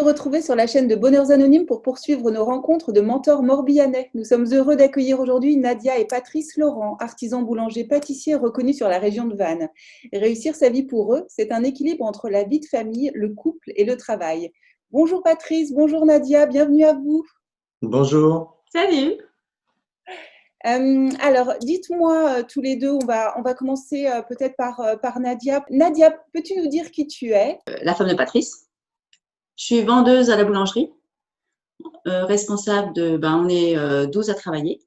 nous retrouver sur la chaîne de Bonheurs Anonymes pour poursuivre nos rencontres de mentors morbihanais. Nous sommes heureux d'accueillir aujourd'hui Nadia et Patrice Laurent, artisans boulangers pâtissiers reconnus sur la région de Vannes. Et réussir sa vie pour eux, c'est un équilibre entre la vie de famille, le couple et le travail. Bonjour Patrice, bonjour Nadia, bienvenue à vous. Bonjour. Salut. Alors, dites-moi tous les deux, on va commencer peut-être par Nadia. Nadia, peux-tu nous dire qui tu es? La femme de Patrice. Je suis vendeuse à la boulangerie, responsable de, on est 12 à travailler.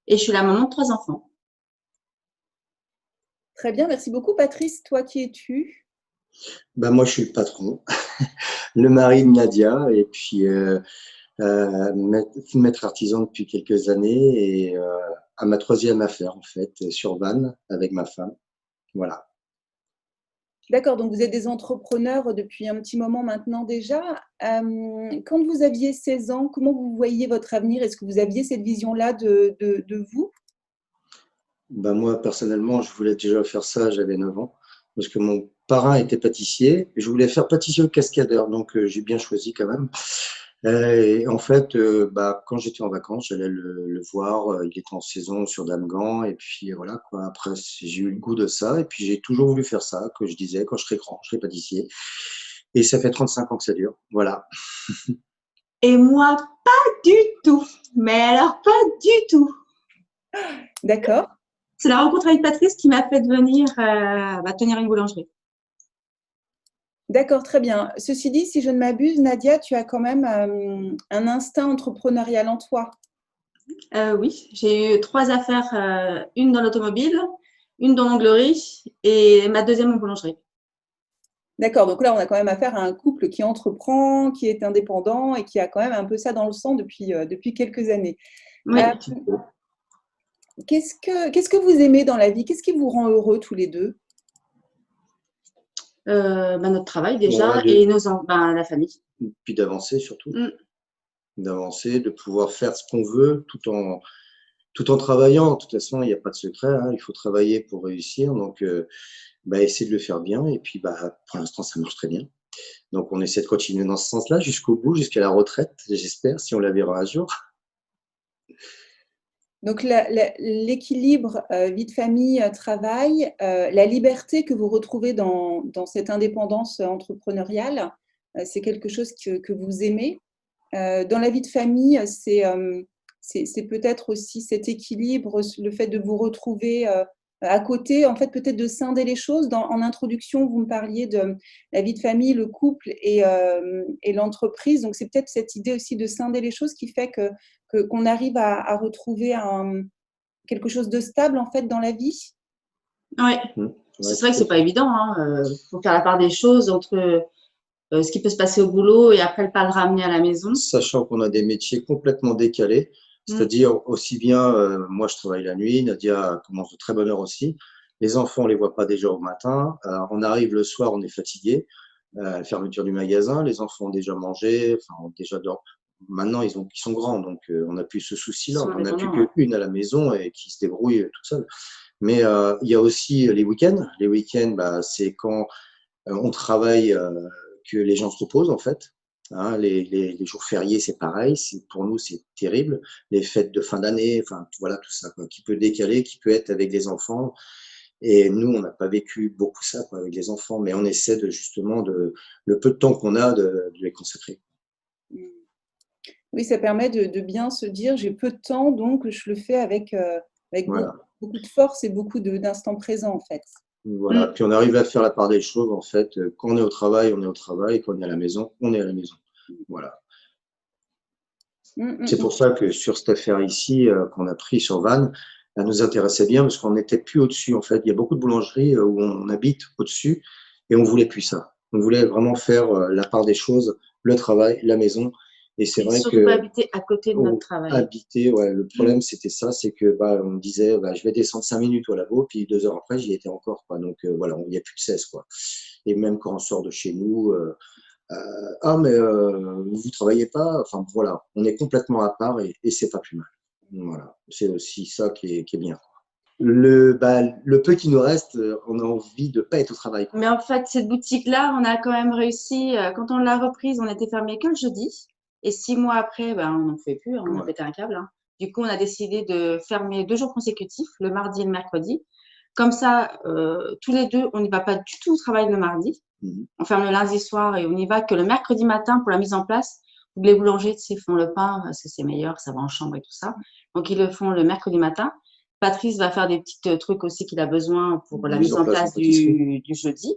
Et je suis la maman de 3 enfants. Très bien, merci beaucoup. Patrice, toi, qui es-tu? Moi, je suis le patron, le mari de Nadia, et puis maître artisan depuis quelques années, et à ma troisième affaire, en fait, sur Vannes, avec ma femme. Voilà. D'accord, donc vous êtes des entrepreneurs depuis un petit moment maintenant déjà. Quand vous aviez 16 ans, comment vous voyiez votre avenir? Est-ce que vous aviez cette vision-là de vous? Moi, personnellement, je voulais déjà faire ça, j'avais 9 ans, parce que mon parrain était pâtissier, et je voulais faire pâtissier au cascadeur, donc j'ai bien choisi quand même. Et en fait, quand j'étais en vacances, j'allais le voir, il était en saison sur Damgand, et puis voilà, quoi. Après, j'ai eu le goût de ça, et puis j'ai toujours voulu faire ça, que je disais, quand je serai grand, je serai pâtissier. Et ça fait 35 ans que ça dure, voilà. Et moi, pas du tout. Mais alors, pas du tout. D'accord. C'est la rencontre avec Patrice qui m'a fait devenir tenir une boulangerie. D'accord, très bien. Ceci dit, si je ne m'abuse, Nadia, tu as quand même un instinct entrepreneurial en toi. Oui, j'ai eu 3 affaires, une dans l'automobile, une dans l'onglerie et ma deuxième en boulangerie. D'accord, donc là, on a quand même affaire à un couple qui entreprend, qui est indépendant et qui a quand même un peu ça dans le sang depuis quelques années. Oui. Qu'est-ce que vous aimez dans la vie? Qu'est-ce qui vous rend heureux tous les deux? Notre travail déjà Ouais, et la famille. puis d'avancer surtout, Mm. d'avancer, de pouvoir faire ce qu'on veut tout en travaillant. De toute façon, il n'y a pas de secret, hein, il faut travailler pour réussir, donc essayer de le faire bien, et puis pour l'instant, ça marche très bien. Donc, on essaie de continuer dans ce sens-là jusqu'au bout, jusqu'à la retraite, j'espère, si on la verra un jour. Donc, l'équilibre vie de famille, travail, la liberté que vous retrouvez dans cette indépendance entrepreneuriale, c'est quelque chose que vous aimez. Dans la vie de famille, c'est peut-être aussi cet équilibre, le fait de vous retrouver à côté, en fait, peut-être de scinder les choses. En introduction, vous me parliez de la vie de famille, le couple et l'entreprise. Donc, c'est peut-être cette idée aussi de scinder les choses qui fait qu'on arrive à retrouver quelque chose de stable, en fait, dans la vie. Oui, Ouais, c'est vrai que c'est pas évident. Faut faire la part des choses entre ce qui peut se passer au boulot et après pas le ramener à la maison. sachant qu'on a des métiers complètement décalés, c'est-à-dire aussi bien, moi je travaille la nuit, Nadia commence de très bonne heure aussi. Les enfants, on les voit pas déjà au matin. On arrive le soir, on est fatigué. La fermeture du magasin, les enfants ont déjà mangé, enfin ont déjà dormi. Maintenant, ils sont grands, donc on n'a plus ce souci-là. On n'a plus qu'une à la maison et qui se débrouille toute seule. Mais il y a aussi les week-ends. Les week-ends, c'est quand on travaille, que les gens se reposent en fait. Hein, les jours fériés, c'est pareil. Pour nous, c'est terrible. Les fêtes de fin d'année, enfin voilà tout ça, quoi, qui peut décaler, qui peut être avec les enfants. Et nous, on n'a pas vécu beaucoup ça, quoi, avec les enfants, mais on essaie de justement le peu de temps qu'on a de les consacrer. Oui, ça permet de bien se dire j'ai peu de temps, donc je le fais avec Voilà. beaucoup de force et beaucoup d'instants présents, en fait. Voilà. Puis on arrive à faire la part des choses, en fait. Quand on est au travail, on est au travail. Quand on est à la maison, on est à la maison. Voilà. C'est pour ça que sur cette affaire ici, qu'on a pris sur Vannes, elle nous intéressait bien parce qu'on n'était plus au-dessus, en fait. Il y a beaucoup de boulangeries où on habite au-dessus et on voulait plus ça. On voulait vraiment faire la part des choses, le travail, la maison. Et c'est vrai surtout que pas habiter à côté de notre travail. Habiter, ouais, le problème c'était ça, c'est que on me disait je vais descendre 5 minutes au labo, puis 2 heures après j'y étais encore, quoi. Donc voilà, il n'y a plus de cesse, quoi. Et même quand on sort de chez nous, mais vous travaillez pas, enfin voilà, on est complètement à part et c'est pas plus mal. Voilà, c'est aussi ça qui est bien, quoi. le peu qui nous reste, on a envie de pas être au travail, quoi. Mais en fait, cette boutique-là, on a quand même réussi. Quand on l'a reprise, on était fermé que le jeudi. Et 6 mois après, ben, on n'en fait plus, hein, on a Ouais. pété un câble, hein. Du coup, on a décidé de fermer 2 jours consécutifs, le mardi et le mercredi. Comme ça, tous les deux, on n'y va pas du tout au travail le mardi. Mhm. On ferme le lundi soir et on n'y va que le mercredi matin pour la mise en place. Les boulangers, tu sais, font le pain parce que c'est meilleur, ça va en chambre et tout ça. Donc, ils le font le mercredi matin. Patrice va faire des petits trucs aussi qu'il a besoin pour la Mise mise en en place en place pâtisserie. du jeudi.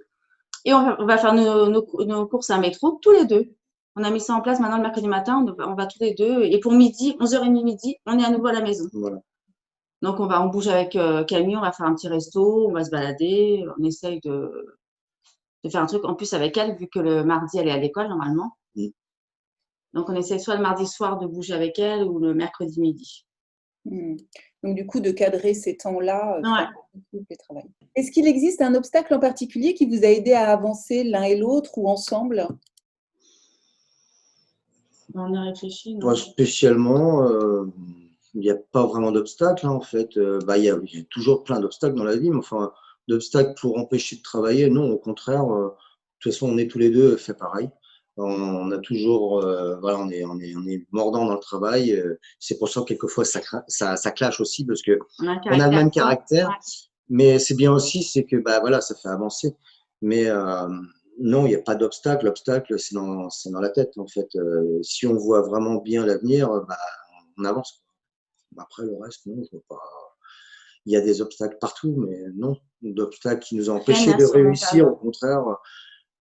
Et on va faire nos courses à métro tous les deux. On a mis ça en place maintenant le mercredi matin. On va tous les deux. Et pour midi, 11h30 midi, on est à nouveau à la maison. Voilà. Donc, on bouge avec Camille, on va faire un petit resto, on va se balader. On essaye de faire un truc en plus avec elle, vu que le mardi, elle est à l'école normalement. Mhm. Donc, on essaye soit le mardi soir de bouger avec elle ou le mercredi midi. Donc, du coup, de cadrer ces temps-là, Ouais. le travail. Est-ce qu'il existe un obstacle en particulier qui vous a aidé à avancer l'un et l'autre ou ensemble? On a réfléchi, non? Pas spécialement, il n'y a pas vraiment d'obstacle, hein, en fait. Il y a toujours plein d'obstacles dans la vie, mais enfin, d'obstacles pour empêcher de travailler, non, au contraire. De toute façon, on est tous les deux fait pareil. On a toujours, voilà, on est mordant dans le travail. C'est pour ça que quelquefois ça clash aussi parce que On a un on a le caractère même fort. caractère. Ouais. Mais c'est bien aussi, c'est que voilà, ça fait avancer. Mais non, il n'y a pas d'obstacle. L'obstacle, c'est dans la tête, en fait. Si on voit vraiment bien l'avenir, on avance. Après, le reste, non, je vois pas. Il y a des obstacles partout, mais non, d'obstacles qui nous ont Rien empêchés n'est de réussir. insurmontable. Au contraire,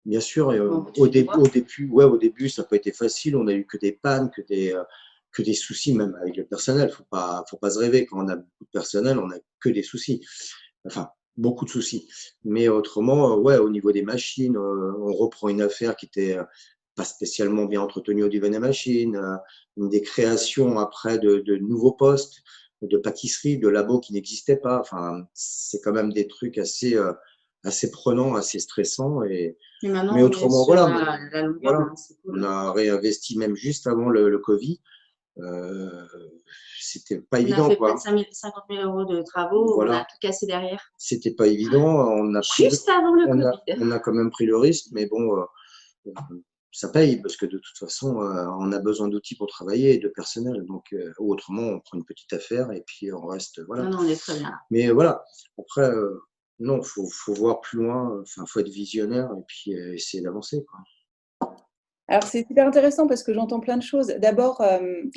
bien sûr, et, Bon, tu les vois. au début, ça n'a pas été facile. On a eu que des pannes, que des soucis, même avec le personnel. Faut pas se rêver. Quand on a beaucoup de personnel, on n'a que des soucis. Enfin, beaucoup de soucis. Mais autrement, ouais, au niveau des machines, on reprend une affaire qui était pas spécialement bien entretenue au niveau des machines, des créations après de nouveaux postes, de pâtisserie, de labos qui n'existaient pas. Enfin, c'est quand même des trucs assez prenants, assez stressants. Et Mais maintenant, on est autrement, sur voilà, la longueur, voilà. hein, c'est On cool. a réinvesti même juste avant le Covid. Euh, C'était pas On a évident, fait près de quoi. 50 000 euros de travaux, on a Voilà. tout cassé derrière. C'était pas évident. Juste avant le Covid. On a quand même pris le risque, mais bon, ça paye parce que de toute façon, on a besoin d'outils pour travailler et de personnel. Donc, ou autrement, on prend une petite affaire et puis on reste, voilà. Non, on est très bien là. Mais voilà. Après, non, faut voir plus loin. Enfin, faut être visionnaire et puis essayer d'avancer, quoi. Alors, c'est super intéressant parce que j'entends plein de choses. D'abord,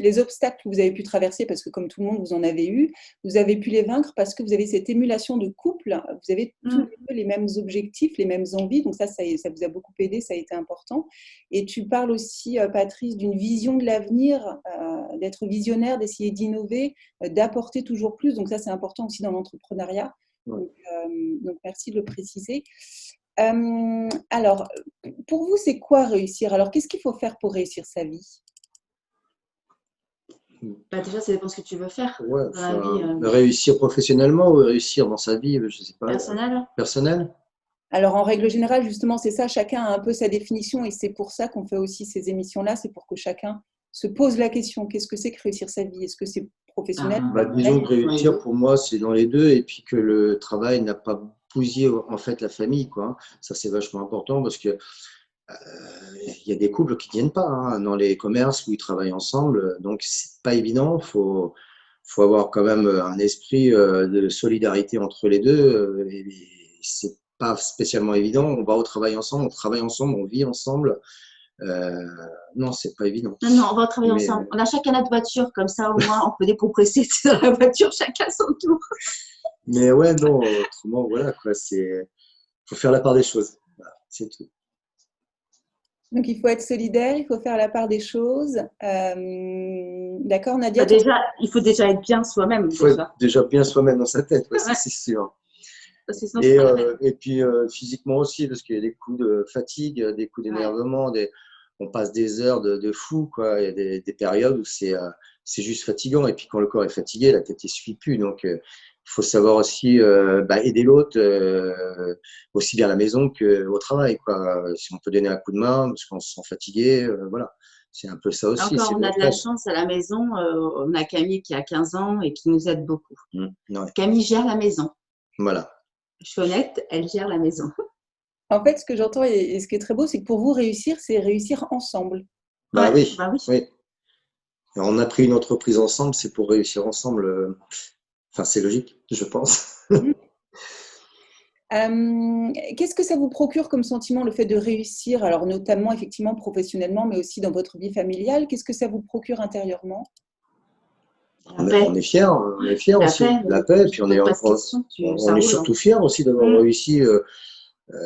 les obstacles que vous avez pu traverser, parce que comme tout le monde, vous en avez eu, vous avez pu les vaincre parce que vous avez cette émulation de couple. Vous avez tous les deux les mêmes objectifs, les mêmes envies. Donc ça vous a beaucoup aidé, ça a été important. Et tu parles aussi, Patrice, d'une vision de l'avenir, d'être visionnaire, d'essayer d'innover, d'apporter toujours plus. Donc ça, c'est important aussi dans l'entrepreneuriat. Ouais. Donc, merci de le préciser. Alors, pour vous, c'est quoi réussir? Alors, qu'est-ce qu'il faut faire pour réussir sa vie? Bah, déjà, ça dépend ce que tu veux faire Ouais, dans la vie réussir professionnellement ou réussir dans sa vie, je sais pas, personnelle. personnelle. Alors, en règle générale, justement, c'est ça, chacun a un peu sa définition et c'est pour ça qu'on fait aussi ces émissions-là, c'est pour que chacun se pose la question, qu'est-ce que c'est que réussir sa vie? Est-ce que c'est professionnel? Disons que Dans les réussir deux. pour moi, c'est dans les deux, et puis que le travail n'a pas bousillé en fait la famille, quoi. Ça, c'est vachement important parce que il y a des couples qui tiennent pas, hein, dans les commerces où ils travaillent ensemble, donc c'est pas évident. Faut avoir quand même un esprit de solidarité entre les deux, et c'est pas spécialement évident. On va au travail ensemble, on travaille ensemble, on vit ensemble. Euh, non, c'est pas évident. Non, on va travailler Mais ensemble. On a chacun notre voiture, comme ça, au moins, on peut décompresser dans la voiture, chacun son tour. Mais ouais, non, autrement, voilà, quoi, faut faire la part des choses. Voilà, c'est tout. Donc, il faut être solidaire, il faut faire la part des choses. D'accord, Nadia? Bah, déjà, il faut déjà être bien soi-même, Il faut déjà. être déjà bien soi-même dans sa tête, ouais, ça Ouais, c'est sûr. parce que sinon, c'est pas la peine. Et puis physiquement aussi, parce qu'il y a des coups de fatigue, des coups Ouais. d'énervement, on passe des heures de fou, quoi. Il y a des périodes où c'est juste fatigant. Et puis quand le corps est fatigué, la tête ne suit plus. Donc il faut savoir aussi aider l'autre, aussi bien à la maison qu'au travail, quoi. Si on peut donner un coup de main, parce qu'on se sent fatigué, voilà. C'est un peu ça aussi. Encore, C'est on a de la l'entraide. chance à la maison. On a Camille qui a 15 ans et qui nous aide beaucoup. Ouais, Camille gère la maison. voilà. Je suis honnête, elle gère la maison. En fait, ce que j'entends et ce qui est très beau, c'est que pour vous, réussir, c'est réussir ensemble. Bah Ouais, oui, bah oui. oui. Alors, on a pris une entreprise ensemble, c'est pour réussir ensemble. Enfin, c'est logique, je pense. Qu'est-ce que ça vous procure comme sentiment, le fait de réussir, alors notamment effectivement professionnellement, mais aussi dans votre vie familiale? Qu'est-ce que ça vous procure intérieurement? La paix. On est fiers La aussi. paix, La paix, tu puis ne poses pas de questions, ça on est roule. surtout fiers aussi d'avoir Mm, réussi.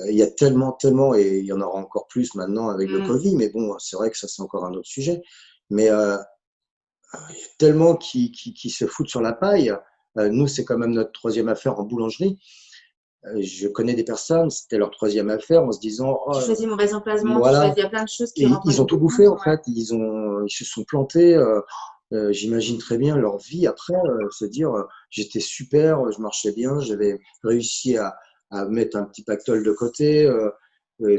Il y a tellement, et il y en aura encore plus maintenant avec le mm. Covid, mais bon, c'est vrai que ça, c'est encore un autre sujet. Mais il y a tellement qui se foutent sur la paille. Nous, c'est quand même notre troisième affaire en boulangerie. Je connais des personnes, c'était leur troisième affaire en se disant, oh, Tu choisis mauvais emplacement, tu choisis, voilà, il y a plein de choses qui et rentrent en ils ont ligne de tout compte. bouffé en Ouais. fait. Ils se sont plantés. J'imagine très bien leur vie après, se dire, j'étais super, je marchais bien, j'avais réussi à mettre un petit pactole de côté.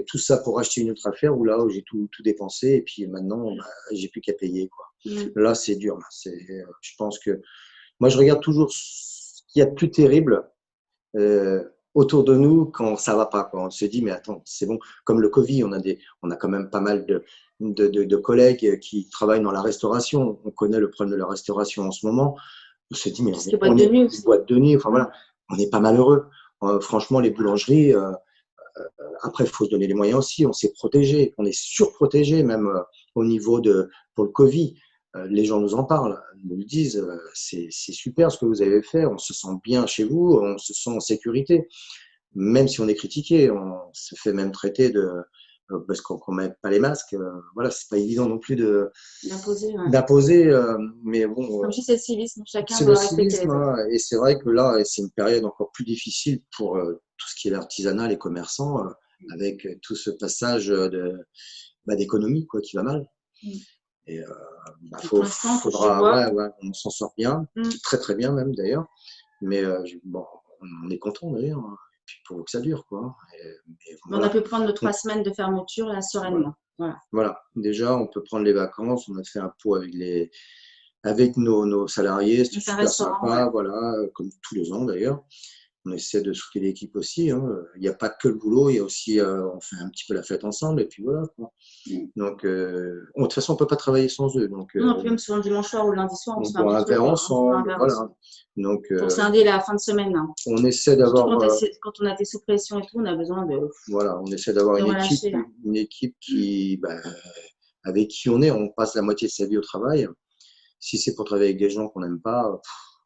Tout ça pour acheter une autre affaire où j'ai tout dépensé et puis maintenant bah, j'ai plus qu'à payer quoi. Mm. Là c'est dur. Je pense que moi je regarde toujours ce qu'il y a de plus terrible autour de nous quand ça va pas quoi. On se dit mais attends c'est bon, comme le Covid on a quand même pas mal de collègues qui travaillent dans la restauration, on connaît le problème de la restauration en ce moment. On se dit mais Tout ce qui est on boîte de est nuit une aussi. boîte de nuit, enfin Mm. voilà, on n'est pas malheureux. Franchement les boulangeries après, il faut se donner les moyens aussi. On s'est protégé, on est surprotégé même au niveau pour le Covid. Les gens nous en parlent, nous le disent. C'est super ce que vous avez fait. On se sent bien chez vous, on se sent en sécurité. Même si on est critiqué, on se fait même traiter parce qu'on ne met pas les masques. Voilà, c'est pas évident non plus D'imposer, ouais. d'imposer. Mais bon, Comme je dis, c'est le civisme. Chacun c'est le doit respecter les civisme, autres. hein, et c'est vrai que là, c'est une période encore plus difficile pour tout ce qui est l'artisanat, les commerçants, avec tout ce passage d'économie quoi, qui va mal. Mm. Et Et pour l'instant, touche du bois. ouais, on s'en sort bien, Mm. très très bien même d'ailleurs. Mais bon, on est content d'ailleurs, hein. Et puis pour que ça dure, quoi. Mais On a voilà. pu prendre nos 3 semaines de fermeture là sereinement. Voilà. Voilà. Déjà, on peut prendre les vacances. On a fait un pot avec nos salariés, c'était C'est un super restaurant, ouais. sympa, voilà, comme tous les ans d'ailleurs. On essaie de soutenir l'équipe aussi, hein. Il n'y a pas que le boulot, il y a aussi, on fait un petit peu la fête ensemble, et puis voilà, quoi. Mm. Donc, de toute façon, on ne peut pas travailler sans eux. Donc, Non, puis même souvent le dimanche soir ou le lundi soir, on on se fait un boit petit un truc, verre quoi. On se boit un ensemble, verre voilà. ensemble. Donc, Pour scinder la fin de semaine, hein. on essaie Surtout d'avoir, quand on a été sous pression et tout, on a besoin voilà, on essaie d'avoir de relâcher là. une équipe avec qui on passe la moitié de sa vie au travail. Si c'est pour travailler avec des gens qu'on n'aime pas,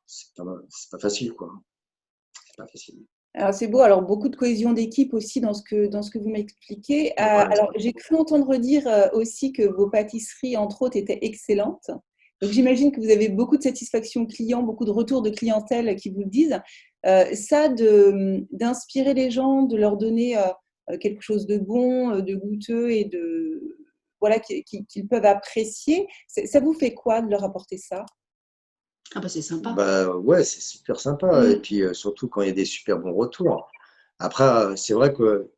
c'est pas facile, quoi. C'est pas facile. Alors c'est beau, alors beaucoup de cohésion d'équipe aussi dans ce que vous m'expliquez. Voilà. Alors j'ai cru entendre dire aussi que vos pâtisseries, entre autres, étaient excellentes. Donc j'imagine que vous avez beaucoup de satisfaction client, beaucoup de retours de clientèle qui vous le disent. Ça, d'inspirer les gens, de leur donner quelque chose de bon, de goûteux et voilà, qu'ils peuvent apprécier, ça vous fait quoi de leur apporter ça? Ah bah c'est sympa. Bah ouais, c'est super sympa. Et Mm. puis surtout quand il y a des super bons retours. Après, c'est vrai que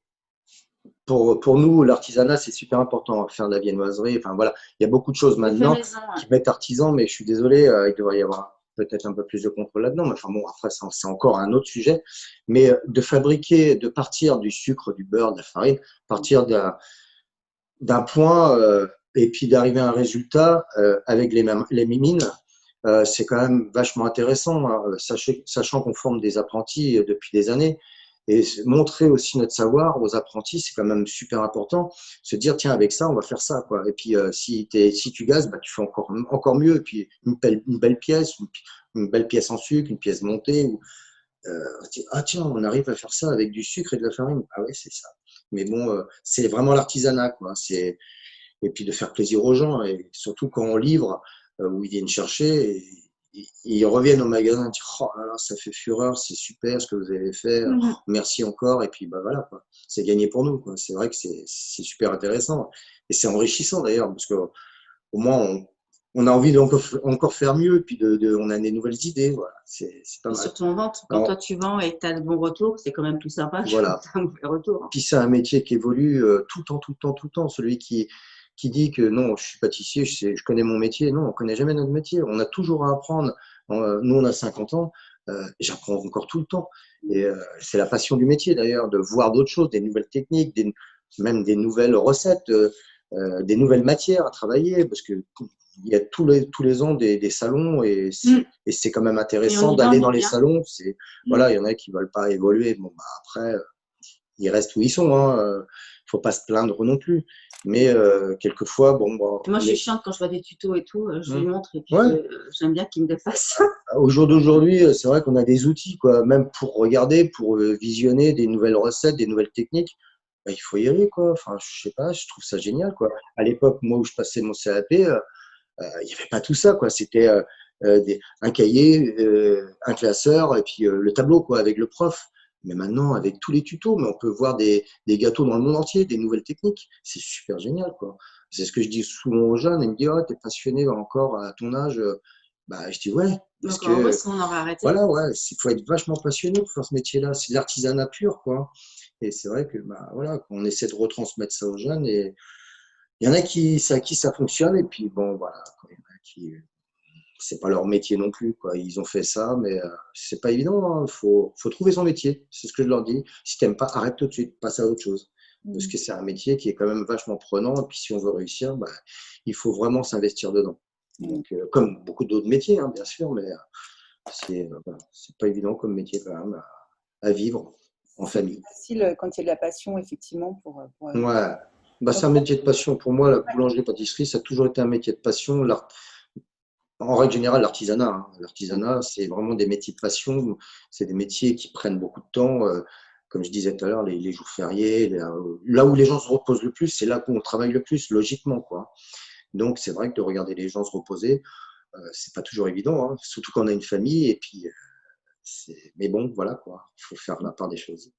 pour nous, l'artisanat, c'est super important. Faire de la viennoiserie, enfin voilà, il y a beaucoup de choses On fait maintenant maison, ouais. qui mettent artisan, mais je suis désolé, il devrait y avoir peut-être un peu plus de contrôle là-dedans. Mais enfin bon, après, c'est encore un autre sujet. Mais de partir du sucre, du beurre, de la farine, partir d'un point et puis d'arriver à un résultat avec les mimines, c'est quand même vachement intéressant, hein, sachant qu'on forme des apprentis depuis des années. Et montrer aussi notre savoir aux apprentis, c'est quand même super important. Se dire, tiens, avec ça, on va faire ça, quoi. Et puis, si tu gazes, bah, tu fais encore mieux. Et puis, une belle pièce, une belle pièce en sucre, une pièce montée. Ah, tiens, on arrive à faire ça avec du sucre et de la farine. Ah ouais, c'est ça. Mais bon, c'est vraiment l'artisanat, quoi. Et puis de faire plaisir aux gens. Et surtout quand on livre, où ils viennent chercher, et ils reviennent au magasin et disent oh là là, ça fait fureur, c'est super ce que vous avez fait, Mhm. merci encore. Et puis bah voilà, quoi. C'est gagné pour nous, quoi. C'est vrai que c'est super intéressant. Et c'est enrichissant d'ailleurs, parce que au moins on a envie encore faire mieux, et puis on a des nouvelles idées. Voilà, c'est pas Et mal. surtout en vente. Quand Alors, toi tu vends et que tu as de bons retours, c'est quand même plus sympa que voilà. tu as un mauvais retour. Puis c'est un métier qui évolue tout le temps, tout le temps, tout le temps. Celui qui dit que non, je suis pâtissier, je connais mon métier. Non, on connaît jamais notre métier. On a toujours à apprendre. Nous, on a 50 ans. J'apprends encore tout le temps. Et c'est la passion du métier d'ailleurs, de voir d'autres choses, des nouvelles techniques, même des nouvelles recettes, des nouvelles matières à travailler, parce que il y a tous les ans des salons et c'est quand même intéressant d'aller dans les salons. Voilà, il y en a qui veulent pas évoluer. Bon, bah, après, ils restent où ils sont. Hein. Faut pas se plaindre non plus. Mais quelquefois, bon, bah, moi, je suis chiante quand je vois des tutos et tout. Je lui montre et puis ouais. j'aime bien qu'il me dépasse. Au jour d'aujourd'hui, c'est vrai qu'on a des outils, quoi, même pour regarder, pour visionner des nouvelles recettes, des nouvelles techniques. Bah, il faut y aller, quoi. Enfin, je sais pas, je trouve ça génial, quoi. À l'époque, moi, où je passais mon CAP, il n'y avait pas tout ça, quoi. C'était un cahier, un classeur et puis le tableau, quoi, avec le prof. Mais maintenant, avec tous les tutos, mais on peut voir des gâteaux dans le monde entier, des nouvelles techniques. C'est super génial, quoi. C'est ce que je dis souvent aux jeunes. Ils me disent, oh, t'es passionné encore à ton âge. Bah, je dis, ouais. Parce Donc, en que, gros, on aurait arrêté. voilà, ouais, il faut être vachement passionné pour faire ce métier-là. C'est de l'artisanat pur, quoi. Et c'est vrai que, bah, voilà, on essaie de retransmettre ça aux jeunes et il y en a qui ça fonctionne et puis bon, voilà, il y en a qui, c'est pas leur métier non plus, quoi. Ils ont fait ça, mais c'est pas évident. Hein. Faut trouver son métier. C'est ce que je leur dis. Si t'aimes pas, arrête tout de suite, passe à autre chose. Parce que c'est un métier qui est quand même vachement prenant. Et puis si on veut réussir, bah, il faut vraiment s'investir dedans. Donc, comme beaucoup d'autres métiers, hein, bien sûr, mais voilà, c'est pas évident comme métier quand même à vivre en famille. C'est facile quand il y a de la passion, effectivement, Ouais. Bah, c'est un métier de passion. Pour moi, la boulangerie-pâtisserie, ça a toujours été un métier de passion. En règle générale, l'artisanat. Hein. L'artisanat, c'est vraiment des métiers de passion. C'est des métiers qui prennent beaucoup de temps. Comme je disais tout à l'heure, les jours fériés, là où les gens se reposent le plus, c'est là où on travaille le plus, logiquement, quoi. Donc, c'est vrai que de regarder les gens se reposer, c'est pas toujours évident, hein. Surtout quand on a une famille. Et puis, mais bon, voilà, quoi. Il faut faire la part des choses.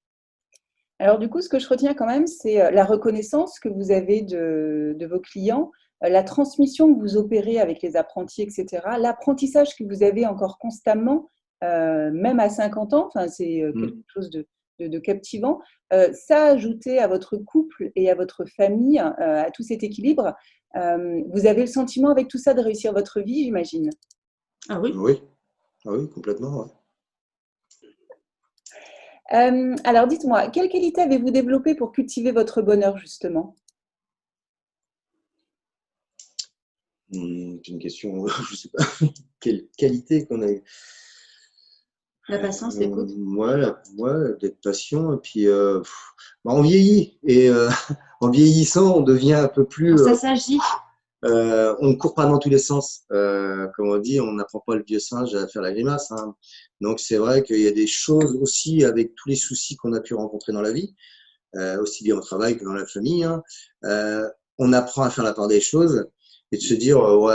Alors du coup, ce que je retiens quand même, c'est la reconnaissance que vous avez de vos clients, la transmission que vous opérez avec les apprentis, etc. L'apprentissage que vous avez encore constamment, même à 50 ans, enfin, c'est quelque chose de captivant. Ça, ajouté à votre couple et à votre famille, à tout cet équilibre, vous avez le sentiment avec tout ça de réussir votre vie, j'imagine. Ah oui. Oui, ah oui, complètement. Ouais. Alors dites-moi, quelle qualité avez-vous développée pour cultiver votre bonheur, justement? C'est une question, je sais pas, quelle qualité qu'on a eu. La patience, l'écoute. Ouais, d'être patient. Et puis, bah, on vieillit. Et en vieillissant, on devient un peu plus. Ça s'agit. On ne court pas dans tous les sens. Comme on dit, on n'apprend pas le vieux singe à faire la grimace. Hein. Donc, c'est vrai qu'il y a des choses aussi avec tous les soucis qu'on a pu rencontrer dans la vie, aussi bien au travail que dans la famille. Hein. On apprend à faire la part des choses et de se dire, ouais,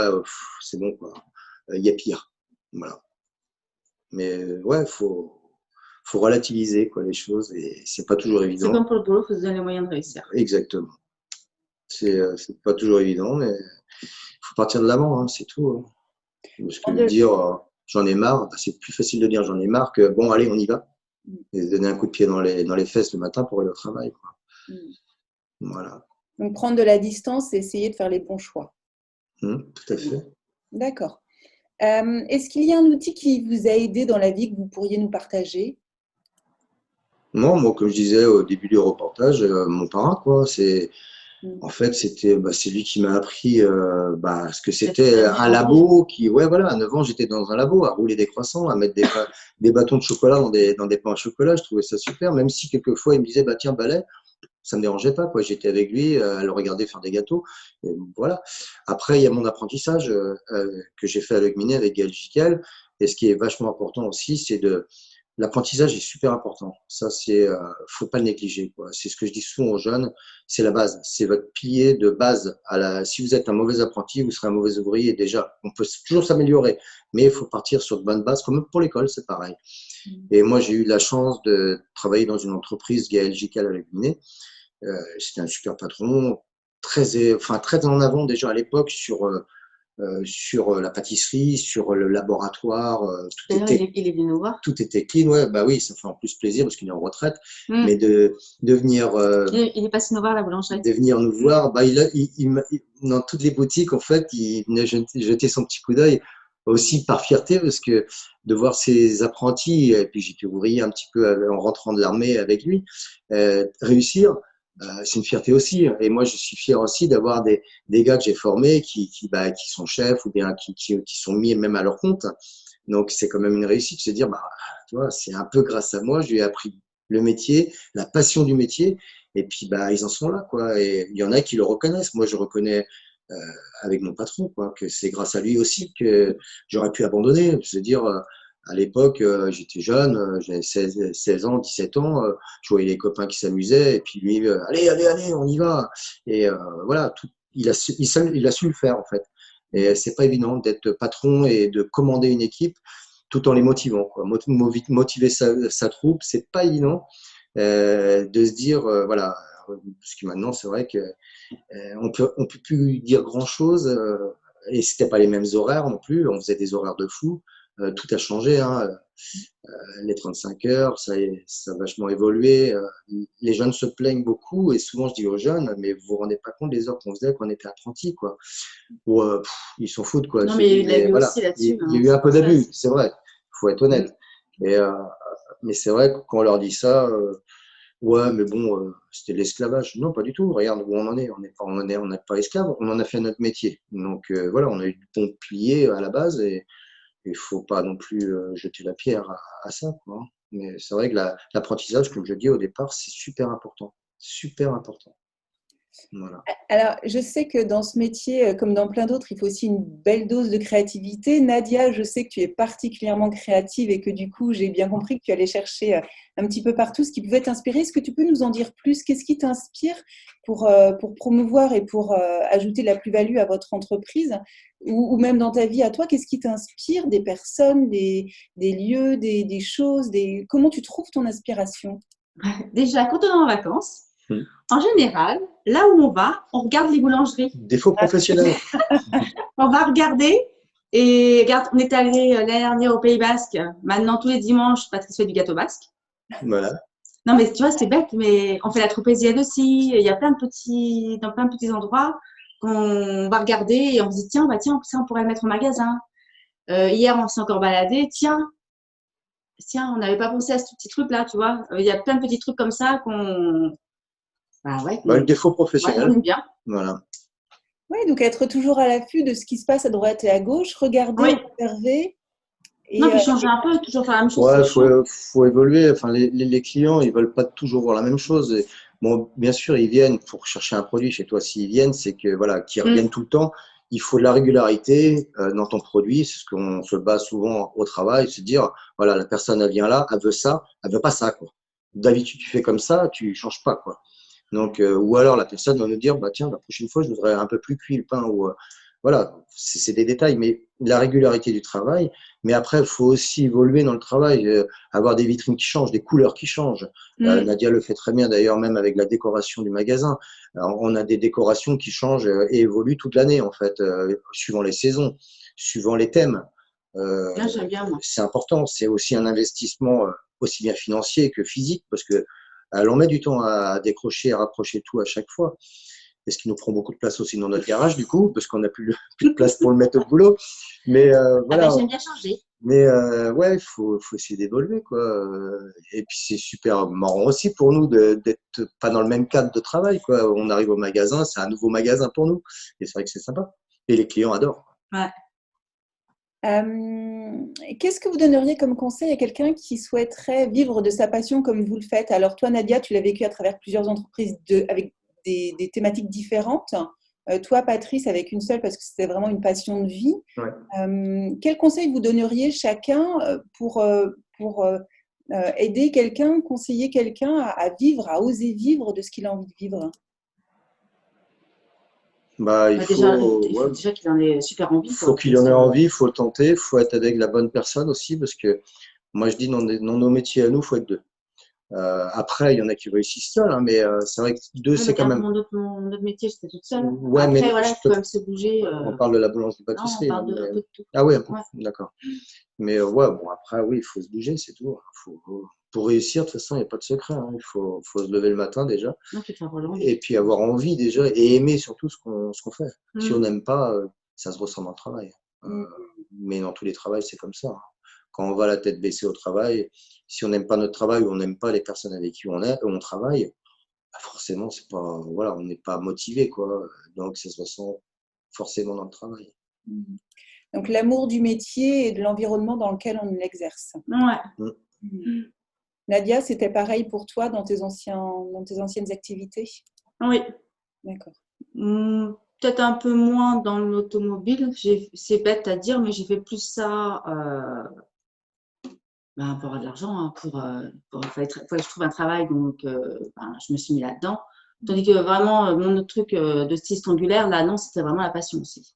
c'est bon, quoi. Il y a pire. Voilà. Mais ouais, faut relativiser, quoi, les choses et c'est pas toujours évident. C'est comme pour le boulot, il faut se donner les moyens de réussir. Exactement. C'est pas toujours évident, mais il faut partir de l'avant, hein, c'est tout. Hein. Parce que dire j'en ai marre, bah, c'est plus facile de dire j'en ai marre que bon, allez, on y va. Et se donner un coup de pied dans les fesses le matin pour aller au travail. Quoi. Voilà. Donc prendre de la distance et essayer de faire les bons choix. Tout à fait. D'accord. Est-ce qu'il y a un outil qui vous a aidé dans la vie que vous pourriez nous partager? Non, moi, comme je disais au début du reportage, mon parrain, quoi, en fait, c'est lui qui m'a appris ce que c'était un labo ouais, voilà, à 9 ans, j'étais dans un labo à rouler des croissants, à mettre des bâtons de chocolat dans des pains à chocolat. Je trouvais ça super, même si quelquefois il me disait, bah tiens, balai, ça me dérangeait pas, quoi. J'étais avec lui à le regarder faire des gâteaux. Et voilà. Après, il y a mon apprentissage que j'ai fait avec Minet, avec Gaël Gical. Et ce qui est vachement important aussi, l'apprentissage est super important. Ça, faut pas le négliger, quoi. C'est ce que je dis souvent aux jeunes. C'est la base. C'est votre pilier de base. Si vous êtes un mauvais apprenti, vous serez un mauvais ouvrier. Déjà, on peut toujours s'améliorer, mais il faut partir sur de bonnes bases. Comme pour l'école, c'est pareil. Et moi, j'ai eu la chance de travailler dans une entreprise, Gaël Gical avec Minet. C'était un super patron, très en avant déjà à l'époque sur sur la pâtisserie, sur le laboratoire, D'ailleurs, il est venu nous voir. tout était clean. Ouais, bah oui, ça fait en plus plaisir parce qu'il est en retraite. Mm. Mais de venir, Il est passé nous voir à la boulangerie. de venir nous voir, bah, dans toutes les boutiques, en fait, il venait jeter son petit coup d'œil aussi par fierté parce que de voir ses apprentis, et puis j'étais ouvrier un petit peu en rentrant de l'armée avec lui, réussir, c'est une fierté aussi. Et moi, je suis fier aussi d'avoir des gars que j'ai formés qui sont chefs ou bien qui sont mis même à leur compte. Donc, c'est quand même une réussite, c'est de dire, bah, tu vois, c'est un peu grâce à moi, je lui ai appris le métier, la passion du métier, et puis, bah, ils en sont là, quoi. Et il y en a qui le reconnaissent. Moi, je reconnais euh, avec mon patron, quoi, que c'est grâce à lui aussi que j'aurais pu abandonner. Je veux dire, à l'époque, j'étais jeune, j'avais 16 ans, 17 ans, je voyais les copains qui s'amusaient, et puis lui, allez, allez, allez, on y va. Et voilà, il a su le faire, en fait. Et c'est pas évident d'être patron et de commander une équipe tout en les motivant, quoi. Motiver sa troupe, c'est pas évident. De se dire, voilà, parce que maintenant, c'est vrai que on peut plus dire grand-chose, et c'était pas les mêmes horaires non plus, on faisait des horaires de fou, tout a changé, hein. Les 35 heures, ça a vachement évolué. Les jeunes se plaignent beaucoup et souvent je dis aux jeunes, mais vous vous rendez pas compte des heures qu'on faisait quand on était apprenti, quoi. Ou ils s'en foutent, quoi. Non, mais il a eu Voilà, aussi là-dessus. il y a eu un peu d'abus, c'est vrai, faut être honnête. Et, mais c'est vrai que quand on leur dit ça, ouais, mais bon, c'était de l'esclavage. Non, pas du tout. Regarde où on en est. On n'est pas esclaves. On en a fait notre métier. Donc voilà, on a eu de bons piliers à la base et il faut pas non plus jeter la pierre à ça, quoi. Mais c'est vrai que l'apprentissage, comme je dis au départ, c'est super important. Super important. Voilà. Alors, je sais que dans ce métier, comme dans plein d'autres, il faut aussi une belle dose de créativité. Nadia, je sais que tu es particulièrement créative et que du coup, j'ai bien compris que tu allais chercher un petit peu partout ce qui pouvait t'inspirer. Est-ce que tu peux nous en dire plus? Qu'est-ce qui t'inspire pour promouvoir et pour ajouter de la plus-value à votre entreprise ou même dans ta vie à toi? Qu'est-ce qui t'inspire des personnes, des lieux, des choses, comment tu trouves ton inspiration? Déjà, quand on est en vacances, en général, là où on regarde les boulangeries. Défaut professionnel. On va regarder. Et regarde, on est allé l'année dernière au Pays Basque. Maintenant, tous les dimanches, Patrice fait du gâteau basque. Voilà. Non, mais tu vois, c'est bête, mais on fait la tropézienne aussi. Il y a dans plein de petits endroits qu'on va regarder et on se dit, tiens, tiens, ça, on pourrait le mettre au magasin. Hier, on s'est encore baladé. Tiens, on n'avait pas pensé à ce petit truc-là, tu vois. Il y a plein de petits trucs comme ça Le défaut ouais, professionnel. on aime bien. Voilà. Oui, donc être toujours à l'affût de ce qui se passe à droite et à gauche, regarder, Oui. observer. Et, Non, puis changer un peu, toujours faire la même chose. Ouais, faut évoluer. Enfin, les clients, ils veulent pas toujours voir la même chose. Et, bon, bien sûr, ils viennent pour chercher un produit chez toi. S'ils viennent, c'est que voilà, qu'ils reviennent tout le temps. Il faut de la régularité dans ton produit. C'est ce qu'on se base souvent au travail, se dire voilà, la personne elle vient là, elle veut ça, elle veut pas ça, quoi. D'habitude, tu fais comme ça, tu changes pas, quoi. Donc, ou alors la personne va nous dire bah tiens, la prochaine fois, je voudrais un peu plus cuit le pain ou voilà, c'est des détails, mais la régularité du travail. Mais après, il faut aussi évoluer dans le travail, avoir des vitrines qui changent, des couleurs qui changent. Nadia le fait très bien d'ailleurs, même avec la décoration du magasin. Alors, on a des décorations qui changent et évoluent toute l'année en fait, suivant les saisons, suivant les thèmes. J'aime bien, moi. C'est important. C'est aussi un investissement aussi bien financier que physique parce que l'on met du temps à décrocher, à rapprocher tout à chaque fois. Et ce qui nous prend beaucoup de place aussi dans notre garage, du coup, parce qu'on n'a plus de place pour le mettre au boulot. Mais voilà. J'aime bien changer. Mais ouais, il faut essayer d'évoluer, quoi. Et puis c'est super marrant aussi pour nous d'être pas dans le même cadre de travail, quoi. On arrive au magasin, c'est un nouveau magasin pour nous. Et c'est vrai que c'est sympa. Et les clients adorent. Ouais. Qu'est-ce que vous donneriez comme conseil à quelqu'un qui souhaiterait vivre de sa passion comme vous le faites? Alors toi, Nadia, tu l'as vécu à travers plusieurs entreprises avec des thématiques différentes. Toi, Patrice, avec une seule parce que c'était vraiment une passion de vie. Ouais. Quel conseil vous donneriez chacun pour aider quelqu'un, conseiller quelqu'un à vivre, à oser vivre de ce qu'il a envie de vivre? Bah, il faut déjà qu'il en ait super envie. Il faut qu'il en ait envie, il faut le tenter, il faut être avec la bonne personne aussi, parce que moi je dis dans nos métiers à nous, il faut être deux. Après, il y en a qui réussissent seuls, hein, mais c'est vrai que deux, Ouais, c'est quand même. mon autre métier, j'étais toute seule. Ouais, mais Après, voilà, il faut quand même se bouger. on parle de la boulangerie-pâtisserie. Non, on parle de un peu de tout. Ah ouais, Ouais. d'accord. Mais ouais, bon, après, oui, il faut se bouger, c'est tout. Pour réussir, de toute façon, il n'y a pas de secret, hein. Faut se lever le matin déjà. Non, faut faire voler. Et puis avoir envie déjà et aimer surtout ce qu'on fait. Si on n'aime pas, ça se ressent dans le travail. Mais dans tous les travails, c'est comme ça, hein. Quand on va la tête baissée au travail, si on n'aime pas notre travail ou on n'aime pas les personnes avec qui on travaille, bah forcément, c'est pas, voilà, on n'est pas motivé, quoi. Donc, ça se ressent forcément dans le travail. Donc, l'amour du métier et de l'environnement dans lequel on l'exerce. Ouais. Nadia, c'était pareil pour toi dans tes anciennes activités? Oui. D'accord. Peut-être un peu moins dans l'automobile. C'est bête à dire, mais j'ai fait plus ça pour avoir de l'argent, hein, fallait que je trouve un travail, donc je me suis mis là-dedans. Tandis que vraiment, mon autre truc de style triangulaire, là, non, c'était vraiment la passion aussi.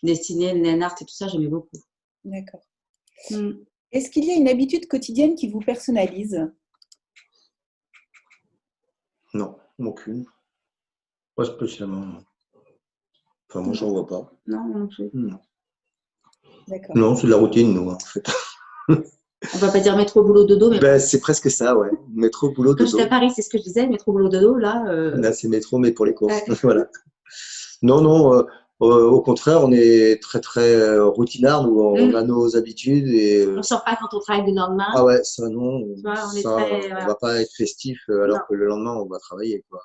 Dessiner, le nail art et tout ça, j'aimais beaucoup. D'accord. Est-ce qu'il y a une habitude quotidienne qui vous personnalise? Non, aucune. Pas spécialement. Enfin, moi, j'en vois pas. Non, non plus. D'accord. Non, c'est de la routine, nous, en fait. On va pas dire métro, boulot, dodo, mais c'est presque ça, ouais. Métro, boulot, quand dodo. j'étais à Paris, c'est ce que je disais, métro, boulot, dodo, là. Là, c'est métro, mais pour les courses. Ouais. Voilà. Non, au contraire, on est très, très routinard, nous, on a nos habitudes. Et, on sort pas quand on travaille le lendemain. Ah ouais, ça, non. Tu vois, on est Ça, très, on va pas être festif alors que le lendemain, on va travailler, quoi.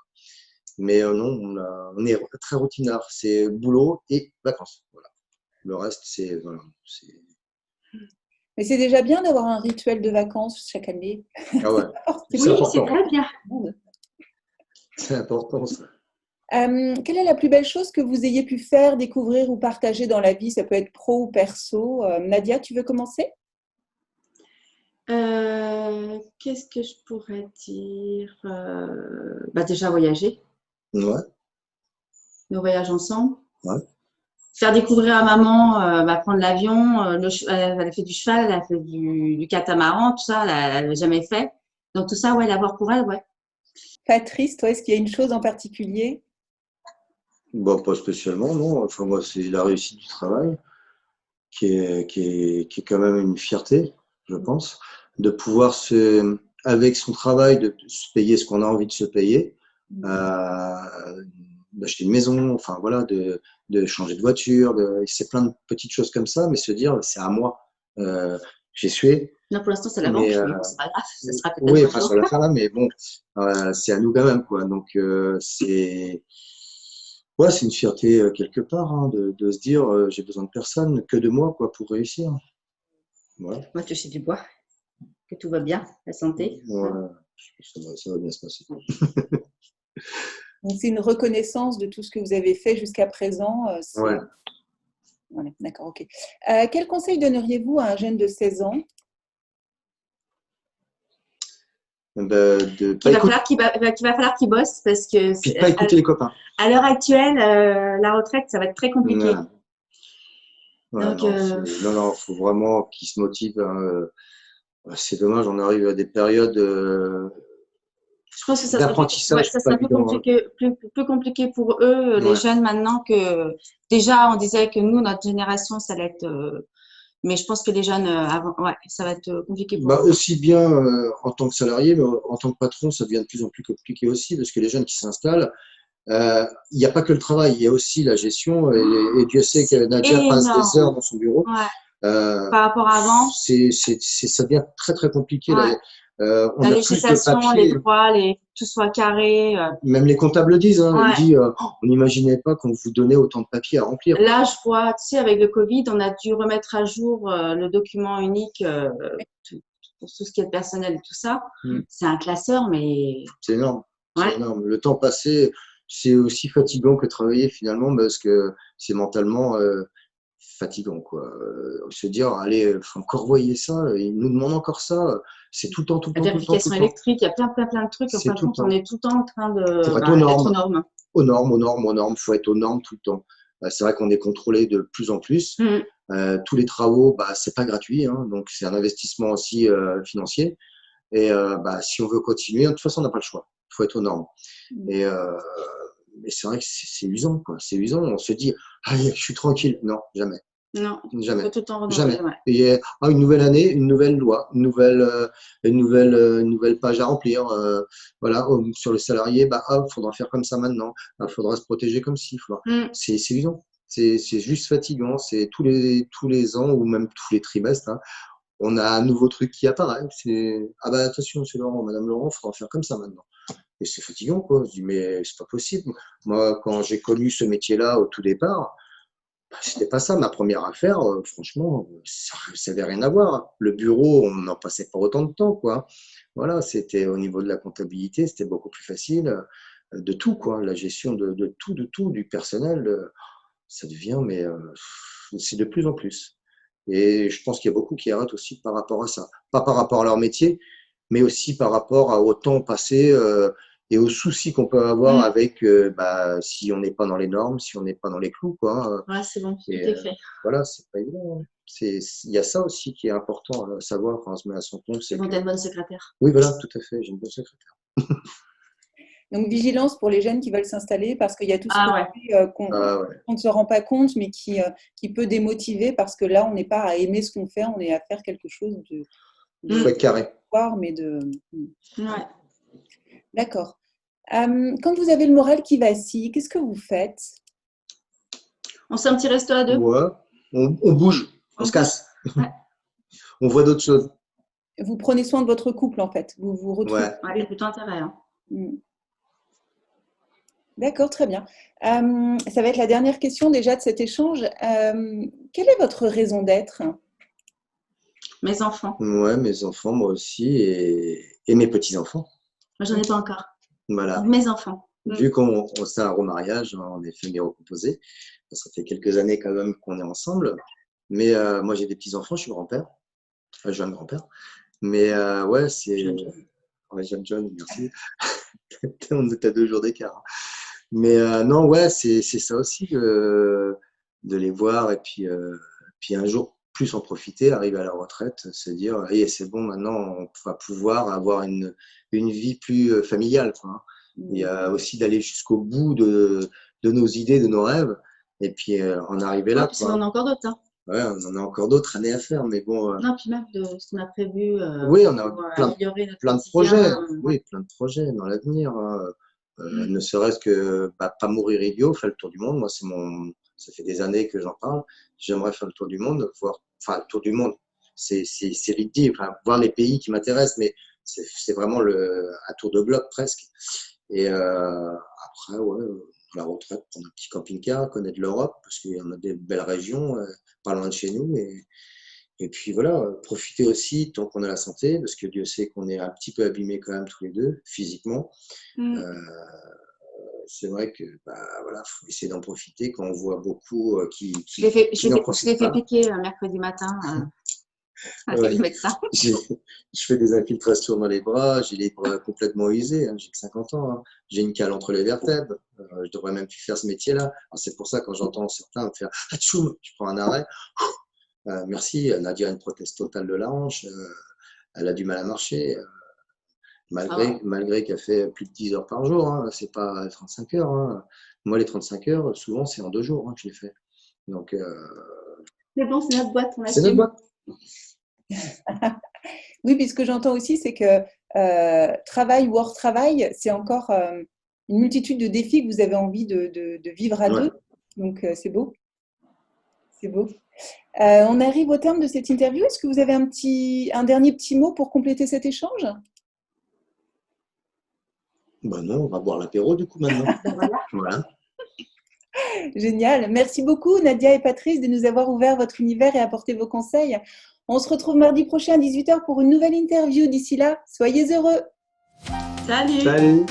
Mais non, on est très routinard. C'est boulot et vacances. Voilà. Le reste, c'est. Voilà, mais c'est déjà bien d'avoir un rituel de vacances chaque année. Ah ouais. Oui, c'est très bien. C'est important, ça. Quelle est la plus belle chose que vous ayez pu faire, découvrir ou partager dans la vie? Ça peut être pro ou perso. Nadia, tu veux commencer? Qu'est-ce que je pourrais dire? Déjà voyager. Ouais. Nos voyages ensemble. Ouais. Faire découvrir à maman, prendre l'avion. Elle a fait du cheval, elle a fait du catamaran, tout ça, elle n'a jamais fait. Donc tout ça, ouais, l'avoir pour elle, ouais. Patrice, toi, est-ce qu'il y a une chose en particulier? Bon, pas spécialement, non. Enfin, moi, c'est la réussite du travail qui est quand même une fierté, je pense, de pouvoir avec son travail, de se payer ce qu'on a envie de se payer, d'acheter une maison, enfin voilà, de changer de voiture, c'est plein de petites choses comme ça, mais se dire, c'est à moi. J'ai sué. Non, pour l'instant, c'est la banque, mais bon, c'est pas grave, ça sera peut-être oui, un enfin, jour. sur la fin là, mais bon, c'est à nous quand même, quoi. Donc, ouais, c'est une fierté quelque part, hein, de se dire, j'ai besoin de personne, que de moi, quoi, pour réussir. Voilà. Moi, je touche du bois, que tout va bien, la santé. Ouais, ça va bien se passer. Donc, c'est une reconnaissance de tout ce que vous avez fait jusqu'à présent. Ouais. Voilà, d'accord, ok. Quel conseil donneriez-vous à un jeune de 16 ans? Il va falloir qu'il bosse parce que puis pas écouter les copains. À l'heure actuelle, la retraite, ça va être très compliqué. Ouais, donc, non, faut vraiment qu'il se motive. Hein. C'est dommage, on arrive à des périodes je pense que ça d'apprentissage. ça sera plus compliqué pour eux, les jeunes maintenant, que déjà on disait que nous, notre génération, ça allait être. Mais je pense que les jeunes avant, ouais, ça va être compliqué pour eux. Aussi bien en tant que salarié, mais en tant que patron, ça devient de plus en plus compliqué aussi, parce que les jeunes qui s'installent, il n'y a pas que le travail, il y a aussi la gestion, et Dieu sait que Nadia passe des heures dans son bureau. Ouais. Par rapport à avant, ça devient très très compliqué. Ouais. On la a législation, plus de papier. les droits, tout soit carré. Même les comptables le disent. Hein, ouais. Ils disent, on n'imaginait pas qu'on vous donnait autant de papier à remplir. Là, je vois, tu sais, avec le Covid, on a dû remettre à jour le document unique pour tout ce qui est personnel et tout ça. C'est un classeur, mais… C'est énorme. Ouais. C'est énorme. Le temps passé, c'est aussi fatigant que travailler finalement, parce que c'est mentalement fatigant, quoi. Se dire, allez, faut encore envoyer ça, ils nous demandent encore ça, c'est tout le temps, tout le temps. L'application électrique, il y a plein de trucs. En fin de compte, on est tout le temps en train faut être aux normes, faut être aux normes tout le temps. C'est vrai qu'on est contrôlé de plus en plus. Tous les travaux, c'est pas gratuit, hein, donc c'est un investissement aussi financier. Et si on veut continuer, de toute façon, on n'a pas le choix. Il faut être aux normes. Et c'est vrai que c'est usant, quoi. C'est usant. On se dit, allez, je suis tranquille. Non, jamais. Non, il Jamais. faut tout le temps renouveler. Jamais. Ouais. Et une nouvelle année, une nouvelle loi, une nouvelle page à remplir. Voilà, sur le salarié, faudra faire comme ça maintenant. Faudra se protéger comme ci. C'est usant. C'est juste fatigant. C'est tous les ans ou même tous les trimestres, hein, on a un nouveau truc qui apparaît. C'est attention, monsieur Laurent, madame Laurent, faudra faire comme ça maintenant. Et c'est fatigant, quoi. Je dis, mais c'est pas possible. Moi, quand j'ai connu ce métier-là au tout départ, c'était pas ça ma première affaire. Franchement, ça n'avait rien à voir. Le bureau, on n'en passait pas autant de temps, quoi. Voilà, c'était au niveau de la comptabilité, c'était beaucoup plus facile. De tout, quoi. La gestion de tout, du personnel, ça devient, mais c'est de plus en plus. Et je pense qu'il y a beaucoup qui arrêtent aussi par rapport à ça. Pas par rapport à leur métier, mais aussi par rapport au temps passé et aux soucis qu'on peut avoir avec si on n'est pas dans les normes, si on n'est pas dans les clous, quoi. Ouais, c'est bon, tout Et, est fait. voilà, c'est pas évident. Il y a ça aussi qui est important à savoir quand on se met à son compte. C'est bon, t'es une bonne secrétaire. Oui, voilà, tout à fait, j'ai une bonne secrétaire. Donc, vigilance pour les jeunes qui veulent s'installer parce qu'il y a tout ce côté qu'on ne se rend pas compte, mais qui peut démotiver parce que là, on n'est pas à aimer ce qu'on fait, on est à faire quelque chose faut être carré. Mais Ouais. D'accord. Quand vous avez le moral qui vacille, qu'est-ce que vous faites? On se fait un petit resto à deux. Ouais, on bouge, on se casse. Ouais. On voit d'autres choses. Vous prenez soin de votre couple, en fait. Vous vous retrouvez. Ouais, il y a plutôt intérêt. Hein. D'accord, très bien. Ça va être la dernière question déjà de cet échange. Quelle est votre raison d'être? Mes enfants. Ouais, mes enfants, moi aussi, et mes petits-enfants. Moi, j'en ai pas encore. Voilà. Mes enfants. Vu qu'on c'est un remariage, on est famille recomposée. Ça fait quelques années quand même qu'on est ensemble. Mais moi, j'ai des petits-enfants, je suis grand-père. Enfin, jeune grand-père. Mais ouais, c'est… Jeune, merci. On est à 2 jours d'écart. Mais non, ouais, c'est ça aussi, de les voir et puis un jour plus en profiter, arriver à la retraite, se dire, hey, c'est bon, maintenant on va pouvoir avoir une vie plus familiale, quoi. Il y a aussi d'aller jusqu'au bout de nos idées, de nos rêves, et puis en arriver là. On en a encore d'autres. Hein. Ouais, on en a encore d'autres années à faire, mais bon. Non, puis même de ce qu'on a prévu. Oui, on a plein de projets. Oui, plein de projets dans l'avenir. Ne serait-ce que pas mourir idiot, faire le tour du monde. Moi, ça fait des années que j'en parle. J'aimerais faire le tour du monde, le tour du monde. C'est vite dit, voir les pays qui m'intéressent, mais c'est vraiment un tour de globe presque. Et après, la retraite, prendre un petit camping-car, connaître l'Europe, parce qu'il y en a des belles régions, pas loin de chez nous. Et puis voilà, profiter aussi tant qu'on a la santé, parce que Dieu sait qu'on est un petit peu abîmés quand même tous les deux, physiquement. C'est vrai que faut essayer d'en profiter quand on voit beaucoup qui Je l'ai fait piquer mercredi matin avec le médecin. Je fais des infiltrations dans les bras, j'ai les bras complètement usés, hein, j'ai que 50 ans, hein. J'ai une cale entre les vertèbres, je devrais même plus faire ce métier-là. C'est pour ça quand j'entends certains me faire « Atchoum !» je prends un arrêt. Merci, Nadia a une prothèse totale de la hanche, elle a du mal à marcher, malgré qu'elle fait plus de 10 heures par jour, hein, c'est pas 35 heures. Hein. Moi, les 35 heures, souvent, c'est en 2 jours que je les fais. Donc, mais bon, c'est notre boîte. C'est notre boîte. Oui, puis ce que j'entends aussi, c'est que travail ou hors travail, c'est encore une multitude de défis que vous avez envie de vivre à deux. Donc, c'est beau. C'est beau. On arrive au terme de cette interview. Est-ce que vous avez un dernier petit mot pour compléter cet échange? Non, on va boire l'apéro du coup maintenant. Voilà. Génial. Merci beaucoup Nadia et Patrice de nous avoir ouvert votre univers et apporté vos conseils. On se retrouve mardi prochain à 18h pour une nouvelle interview. D'ici là, soyez heureux. Salut. Salut.